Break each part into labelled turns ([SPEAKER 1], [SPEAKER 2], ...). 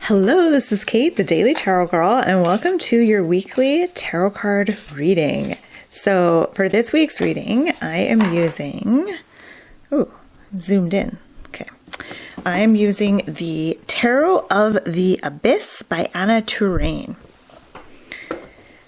[SPEAKER 1] Hello, this is Kate, the Daily Tarot Girl, and welcome to your weekly tarot card reading. So for this week's reading, I am using, I'm zoomed in. Okay. I am using the Tarot of the Abyss by Tourain.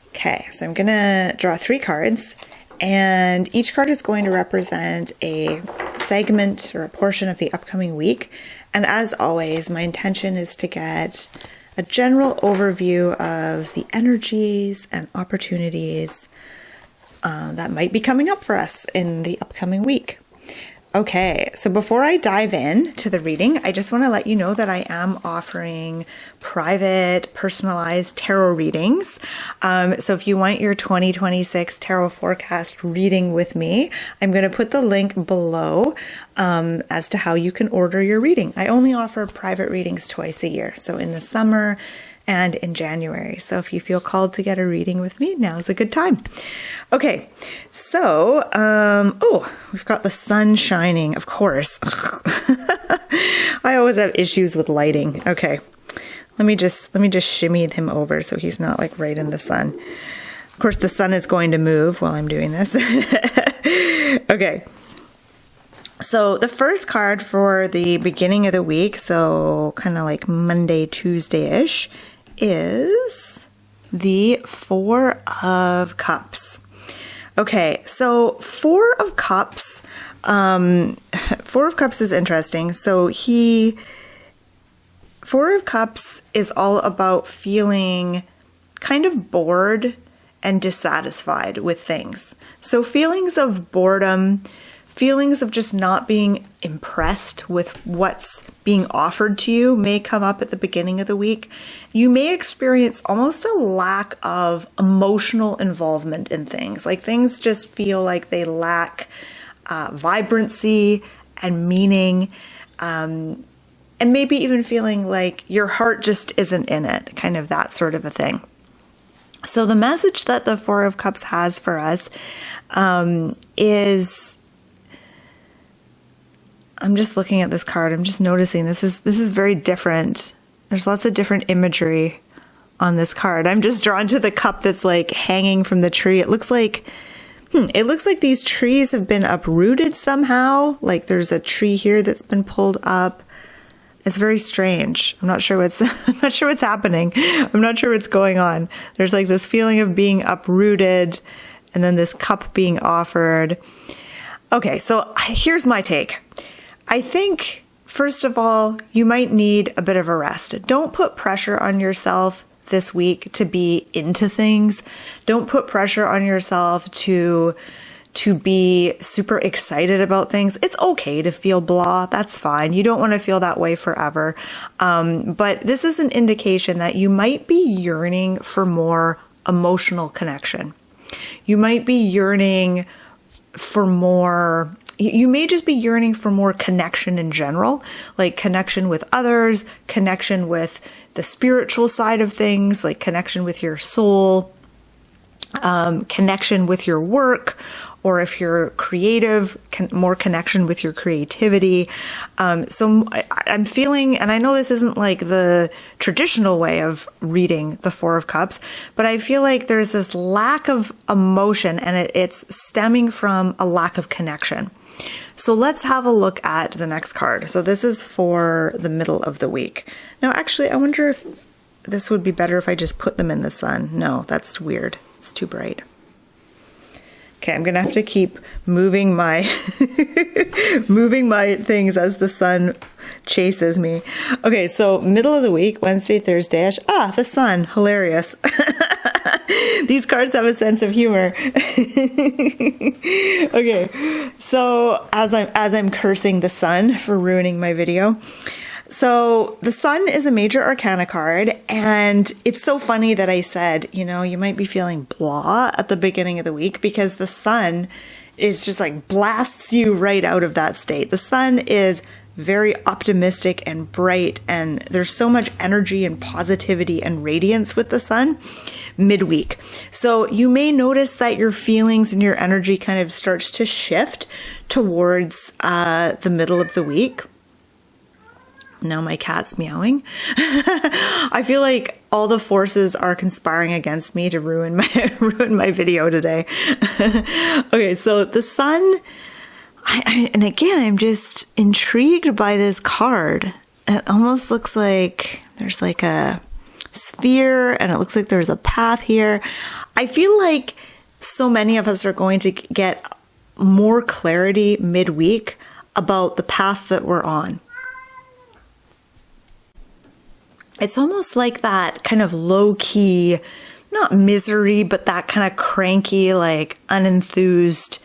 [SPEAKER 1] Okay, so I'm going to draw 3 cards, and each card is going to represent a segment or a portion of the upcoming week. And as always, my intention is to get a general overview of the energies and opportunities that might be coming up for us in the upcoming week. Okay, so before I dive in to the reading, I just want to let you know that I am offering private, personalized tarot readings. So if you want your 2026 tarot forecast reading with me, I'm going to put the link below as to how you can order your reading. I only offer private readings twice a year, so in the summer and in January. So if you feel called to get a reading with me, now's a good time. Okay, so, we've got the sun shining, of course. I always have issues with lighting. Okay, let me just shimmy him over so he's not like right in the sun. Of course, the sun is going to move while I'm doing this. Okay. So the first card for the beginning of the week, so kind of like Monday, Tuesday-ish, is the 4 of Cups. Okay, so 4 of Cups, 4 of Cups is interesting. So 4 of Cups is all about feeling kind of bored and dissatisfied with things. So feelings of boredom, feelings of just not being impressed with what's being offered to you may come up at the beginning of the week. You may experience almost a lack of emotional involvement in things. Like things just feel like they lack vibrancy and meaning, and maybe even feeling like your heart just isn't in it, kind of that sort of a thing. So the message that the 4 of Cups has for us is... I'm just looking at this card. I'm just noticing this is very different. There's lots of different imagery on this card. I'm just drawn to the cup that's like hanging from the tree. It looks like these trees have been uprooted somehow. Like there's a tree here that's been pulled up. It's very strange. I'm not sure what's happening. I'm not sure what's going on. There's like this feeling of being uprooted and then this cup being offered. Okay, so here's my take. I think, first of all, you might need a bit of a rest. Don't put pressure on yourself this week to be into things. Don't put pressure on yourself to be super excited about things. It's okay to feel blah. That's fine. You don't want to feel that way forever. But this is an indication that you might be yearning for more emotional connection. You might be yearning for more... You may just be yearning for more connection in general, like connection with others, connection with the spiritual side of things, like connection with your soul, connection with your work, or if you're creative, more connection with your creativity. So I'm feeling, and I know this isn't like the traditional way of reading the 4 of Cups, but I feel like there's this lack of emotion and it's stemming from a lack of connection. So let's have a look at the next card. So this is for the middle of the week. Now, actually, I wonder if this would be better if I just put them in the sun. No, that's weird. It's too bright. Okay, I'm going to have to keep moving my things as the sun chases me. Okay, so middle of the week, Wednesday, Thursday-ish. The sun. Hilarious. These cards have a sense of humor. Okay, so as I'm cursing the sun for ruining my video. So the sun is a major arcana card, and it's so funny that I said, you might be feeling blah at the beginning of the week because the sun is just like blasts you right out of that state. The sun is very optimistic and bright, and there's so much energy and positivity and radiance with the sun midweek. So you may notice that your feelings and your energy kind of starts to shift towards the middle of the week. Now my cat's meowing. I feel like all the forces are conspiring against me to ruin my video today. Okay, so the sun, and again, I'm just intrigued by this card. It almost looks like there's like a sphere and it looks like there's a path here. I feel like so many of us are going to get more clarity midweek about the path that we're on. It's almost like that kind of low-key, not misery, but that kind of cranky, like unenthused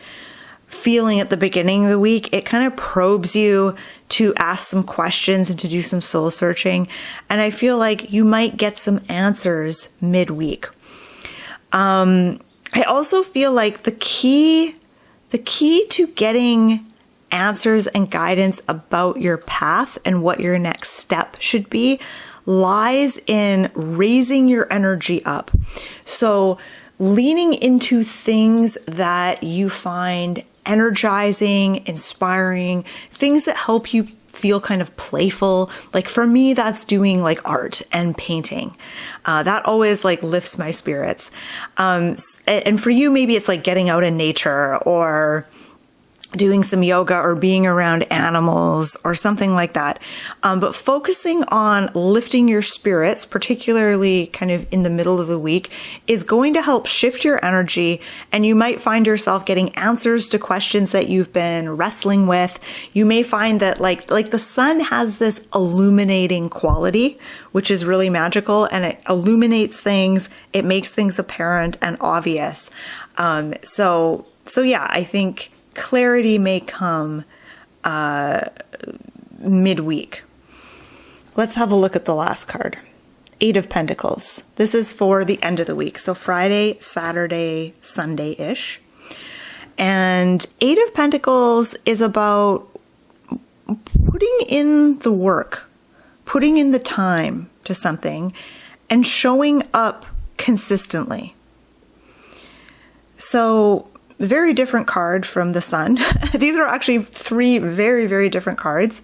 [SPEAKER 1] feeling at the beginning of the week. It kind of probes you to ask some questions and to do some soul searching. And I feel like you might get some answers midweek. I also feel like the key to getting answers and guidance about your path and what your next step should be lies in raising your energy up. So leaning into things that you find energizing, inspiring, things that help you feel kind of playful. Like for me, that's doing like art and painting. That always like lifts my spirits. And for you, maybe it's like getting out in nature or doing some yoga or being around animals or something like that. But focusing on lifting your spirits, particularly kind of in the middle of the week, is going to help shift your energy. And you might find yourself getting answers to questions that you've been wrestling with. You may find that like the sun has this illuminating quality, which is really magical, and it illuminates things. It makes things apparent and obvious. So yeah, I think clarity may come midweek. Let's have a look at the last card. 8 of Pentacles. This is for the end of the week. So Friday, Saturday, Sunday-ish. And 8 of Pentacles is about putting in the work, putting in the time to something, and showing up consistently. So very different card from the sun. These are actually 3 very, very different cards.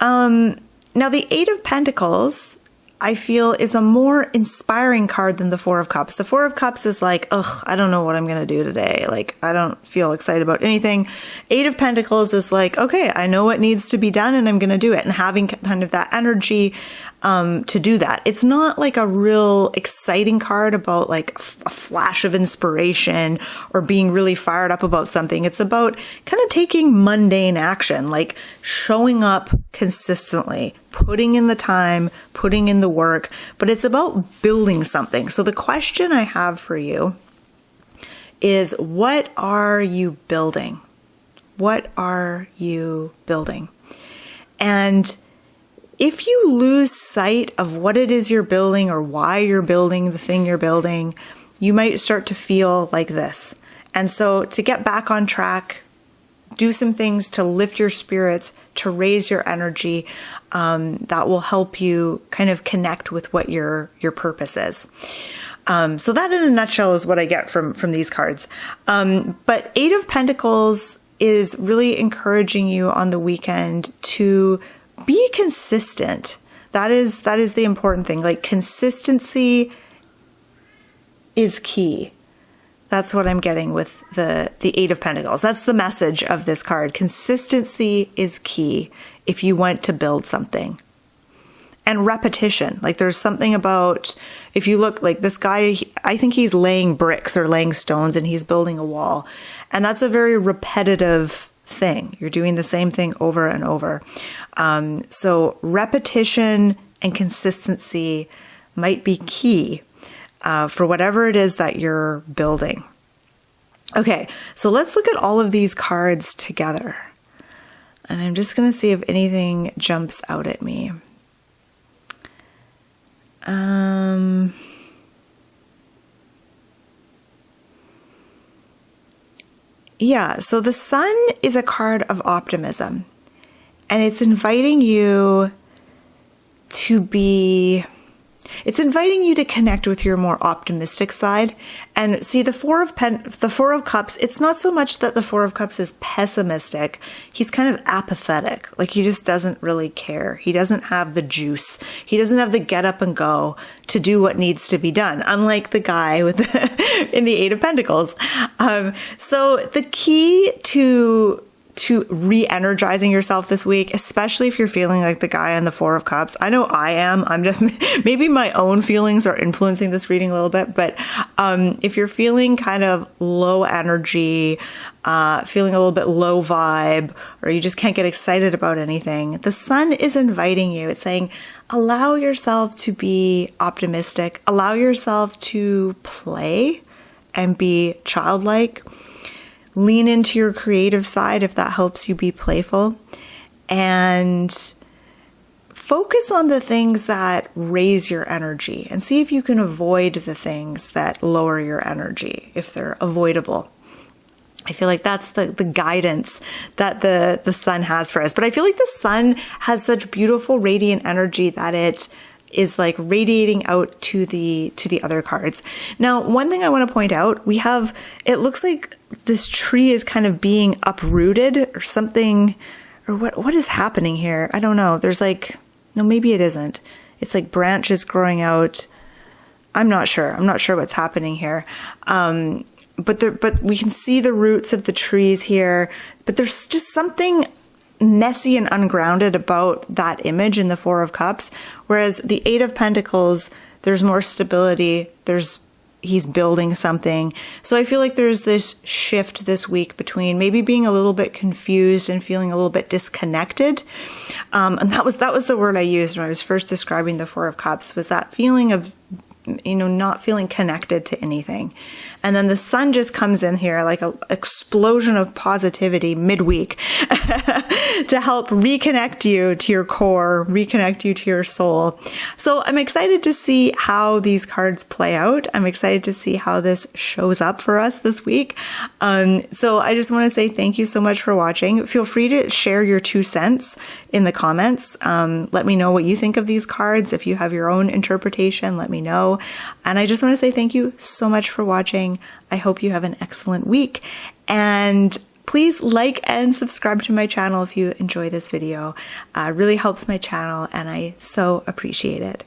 [SPEAKER 1] Now the 8 of Pentacles, I feel, is a more inspiring card than the 4 of Cups. The 4 of Cups is like, ugh, I don't know what I'm going to do today. Like, I don't feel excited about anything. 8 of Pentacles is like, okay, I know what needs to be done and I'm going to do it. And having kind of that energy to do that. It's not like a real exciting card about like a flash of inspiration or being really fired up about something. It's about kind of taking mundane action, like showing up consistently, putting in the time, putting in the work, but it's about building something. So the question I have for you is, what are you building? What are you building? And if you lose sight of what it is you're building or why you're building the thing you're building, you might start to feel like this. And so to get back on track, do some things to lift your spirits, to raise your energy, that will help you kind of connect with what your purpose is. So that in a nutshell is what I get from these cards. But 8 of Pentacles is really encouraging you on the weekend to be consistent. That is the important thing. Like, consistency is key. That's what I'm getting with the 8 of Pentacles. That's the message of this card. Consistency is key if you want to build something. And repetition. Like, there's something about, if you look like this guy, I think he's laying bricks or laying stones and he's building a wall. And that's a very repetitive thing. You're doing the same thing over and over. So repetition and consistency might be key for whatever it is that you're building. Okay, so let's look at all of these cards together. And I'm just going to see if anything jumps out at me. Yeah, so the sun is a card of optimism, and it's inviting you to be It's inviting you to connect with your more optimistic side. And see, the Four of Cups, it's not so much that the Four of Cups is pessimistic. He's kind of apathetic. Like, he just doesn't really care. He doesn't have the juice. He doesn't have the get up and go to do what needs to be done, unlike the guy with in the Eight of Pentacles. So the key to re-energizing yourself this week, especially if you're feeling like the guy on the Four of Cups. I know I am. I'm just, maybe my own feelings are influencing this reading a little bit, but if you're feeling kind of low energy, feeling a little bit low vibe, or you just can't get excited about anything, the sun is inviting you. It's saying, allow yourself to be optimistic, allow yourself to play and be childlike. Lean into your creative side if that helps you be playful, and focus on the things that raise your energy and see if you can avoid the things that lower your energy if they're avoidable. I feel like that's the guidance that the sun has for us. But I feel like the sun has such beautiful radiant energy that it is like radiating out to the other cards. Now, one thing I want to point out, it looks like this tree is kind of being uprooted or something, or what is happening here? I don't know. There's like, no, maybe it isn't. It's like branches growing out. I'm not sure. I'm not sure what's happening here. But we can see the roots of the trees here, but there's just something messy and ungrounded about that image in the Four of Cups. Whereas the Eight of Pentacles, there's more stability. He's building something. So I feel like there's this shift this week between maybe being a little bit confused and feeling a little bit disconnected. And that was the word I used when I was first describing the Four of Cups, was that feeling of, not feeling connected to anything. And then the sun just comes in here like an explosion of positivity midweek to help reconnect you to your core, reconnect you to your soul. So I'm excited to see how these cards play out. I'm excited to see how this shows up for us this week. So I just want to say thank you so much for watching. Feel free to share your 2 cents in the comments. Let me know what you think of these cards. If you have your own interpretation, let me know. And I just want to say thank you so much for watching. I hope you have an excellent week, and please like and subscribe to my channel if you enjoy this video. It really helps my channel, and I so appreciate it.